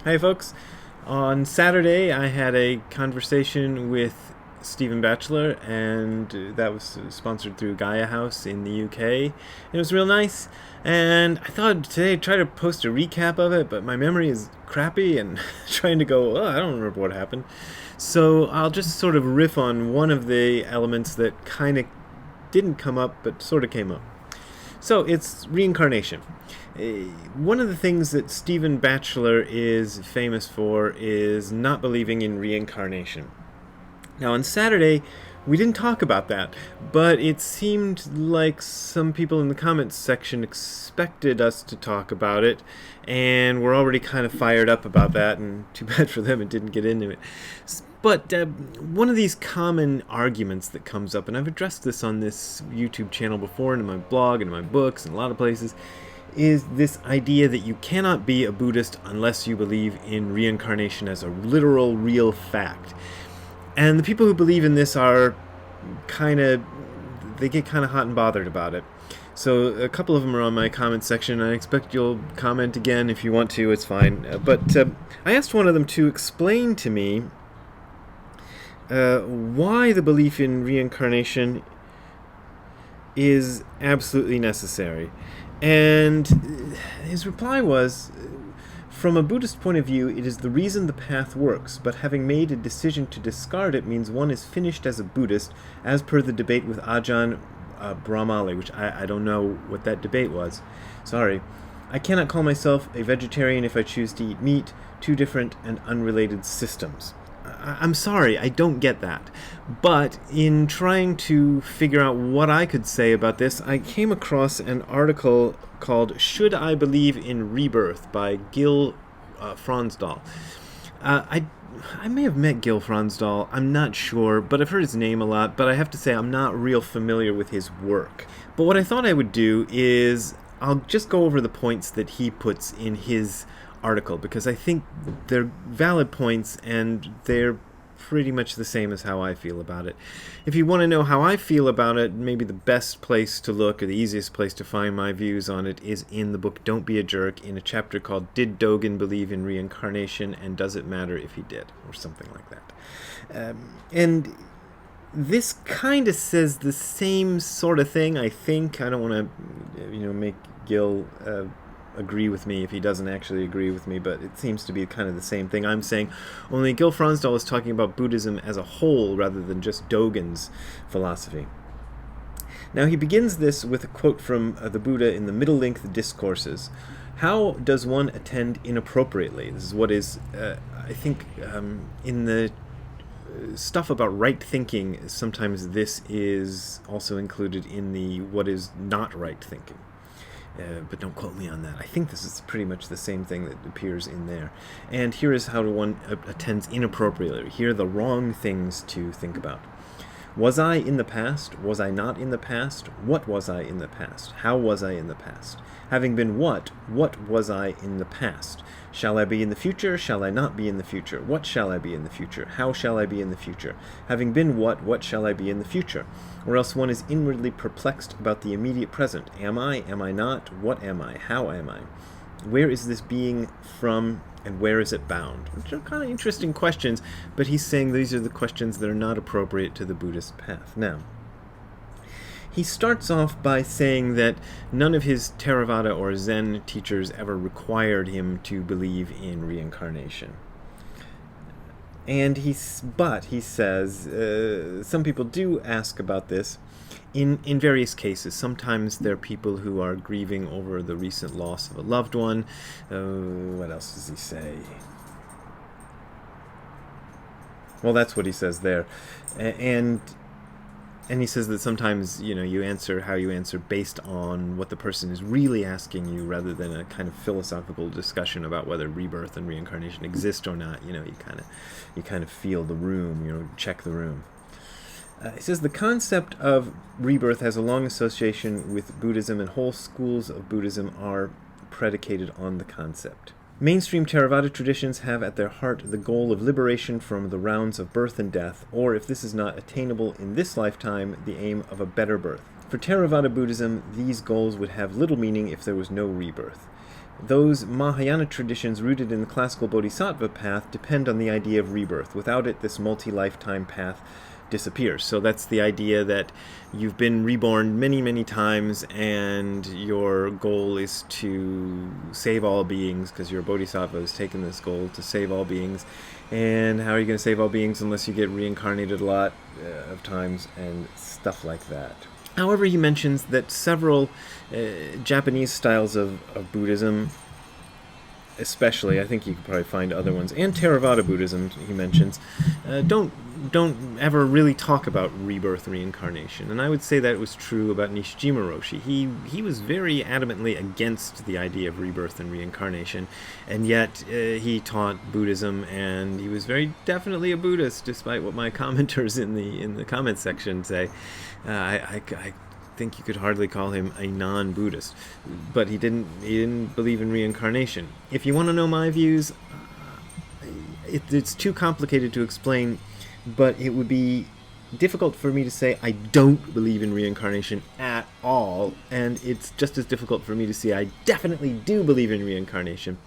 Hey folks, on Saturday I had a conversation with Stephen Batchelor, and that was sponsored through Gaia House in the UK. It was real nice, and I thought today I'd try to post a recap of it, but my memory is crappy and trying to go, I don't remember what happened. So I'll just sort of riff on one of the elements that kind of didn't come up but sort of came up. So it's reincarnation. One of the things that Stephen Batchelor is famous for is not believing in reincarnation. Now, on Saturday, we didn't talk about that, but it seemed like some people in the comments section expected us to talk about it, and we're already kind of fired up about that, and too bad for them it didn't get into it. But one of these common arguments that comes up, and I've addressed this on this YouTube channel before, and in my blog, and in my books, and a lot of places, is this idea that you cannot be a Buddhist unless you believe in reincarnation as a literal, real fact. And the people who believe in this are they get kind of hot and bothered about it. So a couple of them are on my comment section. I expect you'll comment again if you want to, it's fine. But I asked one of them to explain to me why the belief in reincarnation is absolutely necessary. And his reply was, from a Buddhist point of view, it is the reason the path works, but having made a decision to discard it means one is finished as a Buddhist, as per the debate with Ajahn Brahmali, which I don't know what that debate was. Sorry. I cannot call myself a vegetarian if I choose to eat meat, two different and unrelated systems. I'm sorry, I don't get that. But in trying to figure out what I could say about this, I came across an article called Should I Believe in Rebirth by Gil Fronsdal. I may have met Gil Fronsdal, I'm not sure, but I've heard his name a lot, but I have to say I'm not real familiar with his work. But what I thought I would do is I'll just go over the points that he puts in his article, because I think they're valid points and they're pretty much the same as how I feel about it. If you want to know how I feel about it, maybe the best place to look, or the easiest place to find my views on it, is in the book Don't Be a Jerk, in a chapter called Did Dogen Believe in Reincarnation, and Does It Matter If He Did? Or something like that. And this kind of says the same sort of thing, I think. I don't want to make Gil agree with me if he doesn't actually agree with me, but it seems to be kind of the same thing I'm saying, only Gil Fronsdal is talking about Buddhism as a whole rather than just Dogen's philosophy. Now he begins this with a quote from the Buddha in the middle-length discourses. How does one attend inappropriately? This is what is, I think, in the stuff about right thinking, sometimes this is also included in the what is not right thinking. But don't quote me on that. I think this is pretty much the same thing that appears in there. And here is how one attends inappropriately. Here are the wrong things to think about. Was I in the past? Was I not in the past? What was I in the past? How was I in the past? Having been what was I in the past? Shall I be in the future? Shall I not be in the future? What shall I be in the future? How shall I be in the future? Having been what shall I be in the future? Or else one is inwardly perplexed about the immediate present. Am I? Am I not? What am I? How am I? Where is this being from, and where is it bound? Which are kind of interesting questions, but he's saying these are the questions that are not appropriate to the Buddhist path. Now, he starts off by saying that none of his Theravada or Zen teachers ever required him to believe in reincarnation. And he says, some people do ask about this in various cases. Sometimes there are people who are grieving over the recent loss of a loved one. What else does he say? Well, that's what he says there. And he says that sometimes, you answer how you answer based on what the person is really asking you, rather than a kind of philosophical discussion about whether rebirth and reincarnation exist or not. You kind of feel the room, check the room. He says the concept of rebirth has a long association with Buddhism, and whole schools of Buddhism are predicated on the concept. Mainstream Theravada traditions have at their heart the goal of liberation from the rounds of birth and death, or if this is not attainable in this lifetime, the aim of a better birth. For Theravada Buddhism, these goals would have little meaning if there was no rebirth. Those Mahayana traditions rooted in the classical bodhisattva path depend on the idea of rebirth. Without it, this multi-lifetime path disappears. So that's the idea that you've been reborn many, many times, and your goal is to save all beings, because your bodhisattva has taken this goal to save all beings. And how are you going to save all beings unless you get reincarnated a lot of times and stuff like that? However, he mentions that several Japanese styles of Buddhism, especially, I think you could probably find other ones, and Theravada Buddhism, he mentions, don't ever really talk about rebirth, reincarnation. And I would say that it was true about Nishijima Roshi. He was very adamantly against the idea of rebirth and reincarnation, and yet he taught Buddhism, and he was very definitely a Buddhist, despite what my commenters in the comment section say. I think you could hardly call him a non-Buddhist, but he didn't believe in reincarnation. If you want to know my views, it's too complicated to explain, but it would be difficult for me to say I don't believe in reincarnation at all, and it's just as difficult for me to say I definitely do believe in reincarnation.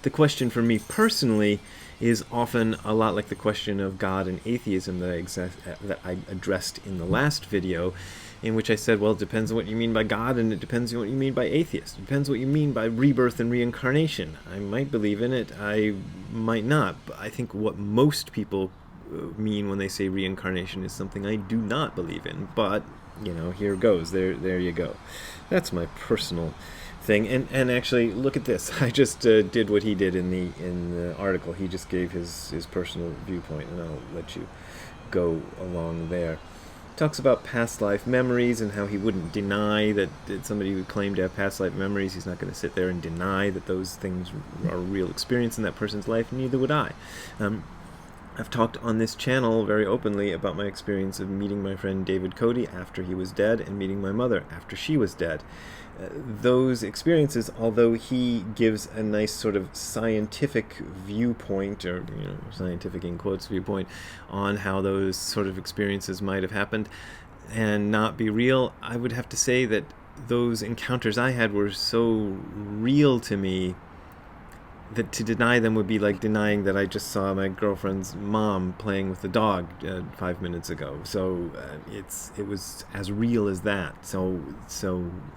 The question for me personally is often a lot like the question of God and atheism that I addressed in the last video, in which I said, well, it depends on what you mean by God, and it depends on what you mean by atheist. It depends what you mean by rebirth and reincarnation. I might believe in it, I might not, but I think what most people mean when they say reincarnation is something I do not believe in. But, here goes. There you go. That's my personal thing. And actually, look at this. I just did what he did in the article. He just gave his personal viewpoint, and I'll let you go along there. Talks about past life memories and how he wouldn't deny that somebody who claimed to have past life memories, he's not going to sit there and deny that those things are a real experience in that person's life. Neither would I. I've talked on this channel very openly about my experience of meeting my friend David Cody after he was dead and meeting my mother after she was dead. Those experiences, although he gives a nice sort of scientific viewpoint, or scientific in quotes viewpoint, on how those sort of experiences might have happened and not be real, I would have to say that those encounters I had were so real to me that to deny them would be like denying that I just saw my girlfriend's mom playing with the dog 5 minutes ago. So it was as real as that. So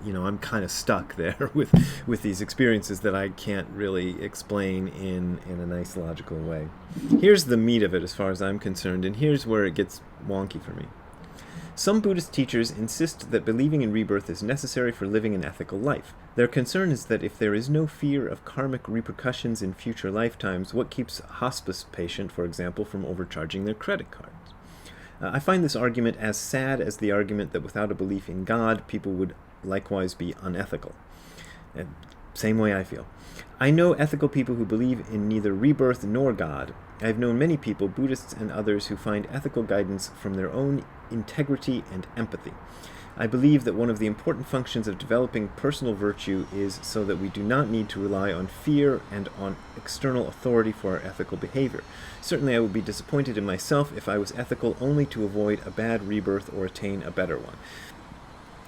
I'm kind of stuck there with these experiences that I can't really explain in a nice logical way. Here's the meat of it as far as I'm concerned, and here's where it gets wonky for me. Some Buddhist teachers insist that believing in rebirth is necessary for living an ethical life. Their concern is that if there is no fear of karmic repercussions in future lifetimes, what keeps a hospice patient, for example, from overcharging their credit cards? I find this argument as sad as the argument that without a belief in God, people would likewise be unethical. Same way I feel. I know ethical people who believe in neither rebirth nor God. I have known many people, Buddhists and others, who find ethical guidance from their own integrity and empathy. I believe that one of the important functions of developing personal virtue is so that we do not need to rely on fear and on external authority for our ethical behavior. Certainly I would be disappointed in myself if I was ethical only to avoid a bad rebirth or attain a better one.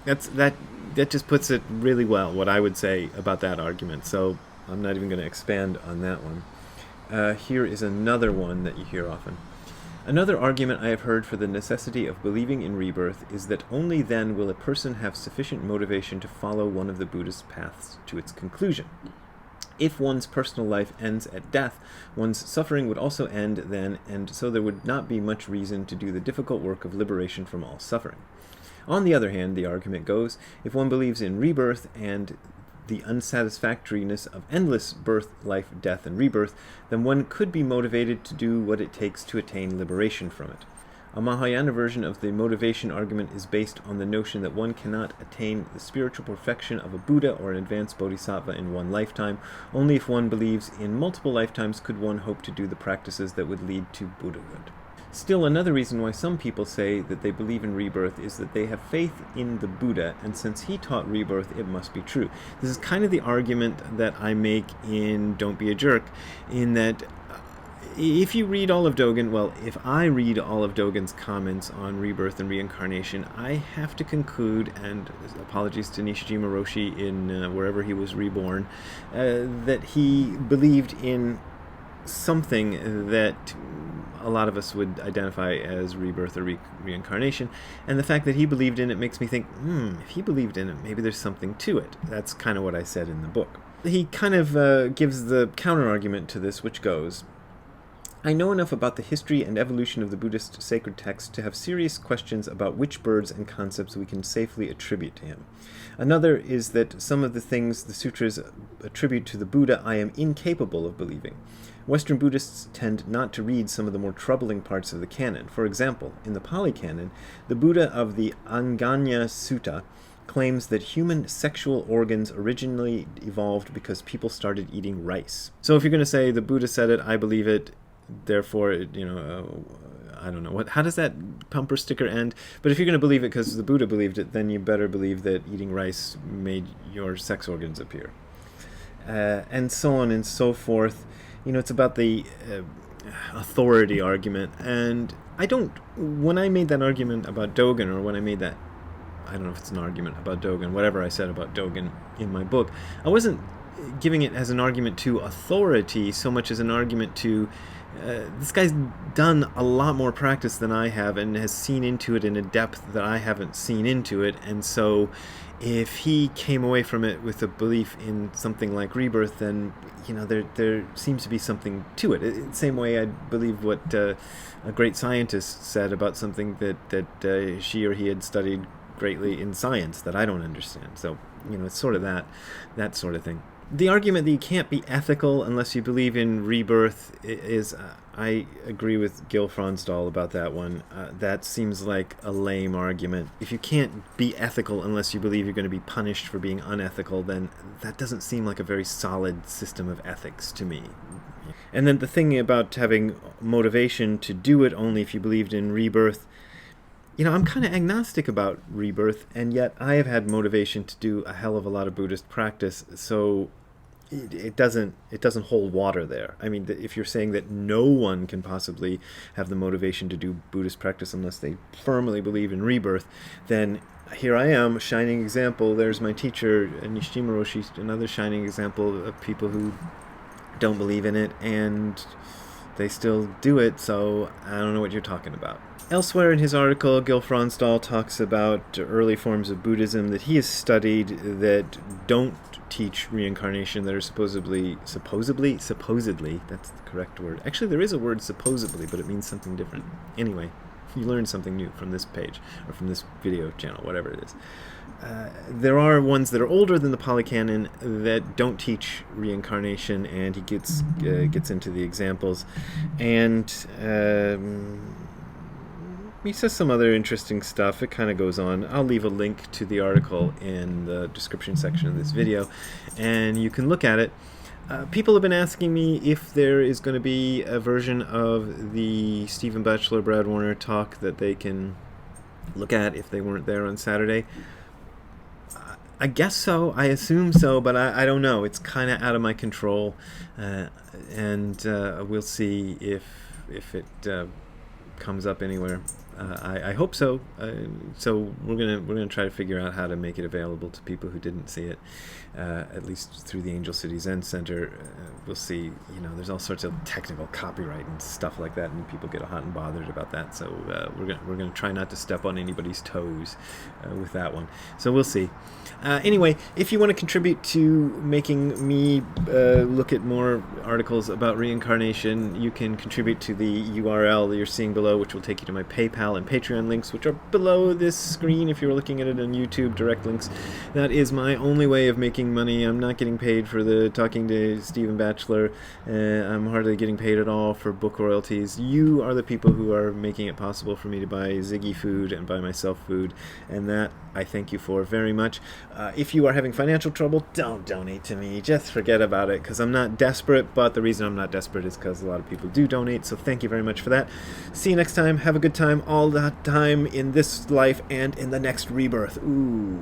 That just puts it really well, what I would say about that argument, so I'm not even going to expand on that one. Here is another one that you hear often. Another argument I have heard for the necessity of believing in rebirth is that only then will a person have sufficient motivation to follow one of the Buddhist paths to its conclusion. If one's personal life ends at death, one's suffering would also end then, and so there would not be much reason to do the difficult work of liberation from all suffering. On the other hand, the argument goes, if one believes in rebirth and the unsatisfactoriness of endless birth, life, death, and rebirth, then one could be motivated to do what it takes to attain liberation from it. A Mahayana version of the motivation argument is based on the notion that one cannot attain the spiritual perfection of a Buddha or an advanced bodhisattva in one lifetime. Only if one believes in multiple lifetimes could one hope to do the practices that would lead to Buddhahood. Still, another reason why some people say that they believe in rebirth is that they have faith in the Buddha, and since he taught rebirth, it must be true. This is kind of the argument that I make in Don't Be a Jerk, in that if you read all of Dogen, well, if I read all of Dogen's comments on rebirth and reincarnation, I have to conclude, and apologies to Nishijima Roshi in wherever he was reborn, that he believed in something that a lot of us would identify as rebirth or reincarnation, and the fact that he believed in it makes me think, if he believed in it, maybe there's something to it. That's kind of what I said in the book. He kind of gives the counter-argument to this, which goes, I know enough about the history and evolution of the Buddhist sacred texts to have serious questions about which birds and concepts we can safely attribute to him. Another is that some of the things the sutras attribute to the Buddha I am incapable of believing. Western Buddhists tend not to read some of the more troubling parts of the canon. For example, in the Pali Canon, the Buddha of the Anganya Sutta claims that human sexual organs originally evolved because people started eating rice. So if you're going to say the Buddha said it, I believe it, therefore, I don't know, how does that bumper sticker end? But if you're going to believe it because the Buddha believed it, then you better believe that eating rice made your sex organs appear. And so on and so forth. It's about the authority argument. And when I made that argument about Dogen, or when I made that, I don't know if it's an argument about Dogen, whatever I said about Dogen in my book, I wasn't giving it as an argument to authority so much as an argument to this guy's done a lot more practice than I have and has seen into it in a depth that I haven't seen into it. And so if he came away from it with a belief in something like rebirth, then there seems to be something to it. Same way I believe what a great scientist said about something that she or he had studied greatly in science that I don't understand. So it's sort of that sort of thing. The argument that you can't be ethical unless you believe in rebirth is, I agree with Gil Fronsdal about that one. That seems like a lame argument. If you can't be ethical unless you believe you're going to be punished for being unethical, then that doesn't seem like a very solid system of ethics to me. And then the thing about having motivation to do it only if you believed in rebirth, I'm kind of agnostic about rebirth, and yet I have had motivation to do a hell of a lot of Buddhist practice, so it doesn't hold water there. I mean, if you're saying that no one can possibly have the motivation to do Buddhist practice unless they firmly believe in rebirth, then here I am, shining example. There's my teacher, Nishijima Roshi, another shining example of people who don't believe in it, and they still do it, so I don't know what you're talking about. Elsewhere in his article, Gil Fronsdal talks about early forms of Buddhism that he has studied that don't teach reincarnation, that are supposedly, that's the correct word. Actually, there is a word supposedly, but it means something different. Anyway, you learn something new from this page, or from this video channel, whatever it is. There are ones that are older than the Pali Canon that don't teach reincarnation, and he gets into the examples. And he says some other interesting stuff. It kind of goes on. I'll leave a link to the article in the description section of this video, and you can look at it. People have been asking me if there is going to be a version of the Stephen Batchelor, Brad Warner talk that they can look at if they weren't there on Saturday. I guess so. I assume so, but I don't know. It's kind of out of my control, and we'll see if it comes up anywhere. I hope so. So we're gonna try to figure out how to make it available to people who didn't see it, at least through the Angel City Zen Center. We'll see. There's all sorts of technical copyright and stuff like that, and people get hot and bothered about that. So we're gonna try not to step on anybody's toes with that one. So we'll see. Anyway, if you want to contribute to making me look at more articles about reincarnation, you can contribute to the URL that you're seeing below, which will take you to my PayPal and Patreon links, which are below this screen if you're looking at it on YouTube, direct links. That is my only way of making money. I'm not getting paid for the talking to Stephen Batchelor. I'm hardly getting paid at all for book royalties. You are the people who are making it possible for me to buy Ziggy food and buy myself food, and that I thank you for very much. If you are having financial trouble, don't donate to me. Just forget about it, because I'm not desperate, but the reason I'm not desperate is because a lot of people do donate, so thank you very much for that. See you next time. Have a good time all the time in this life and in the next rebirth. Ooh.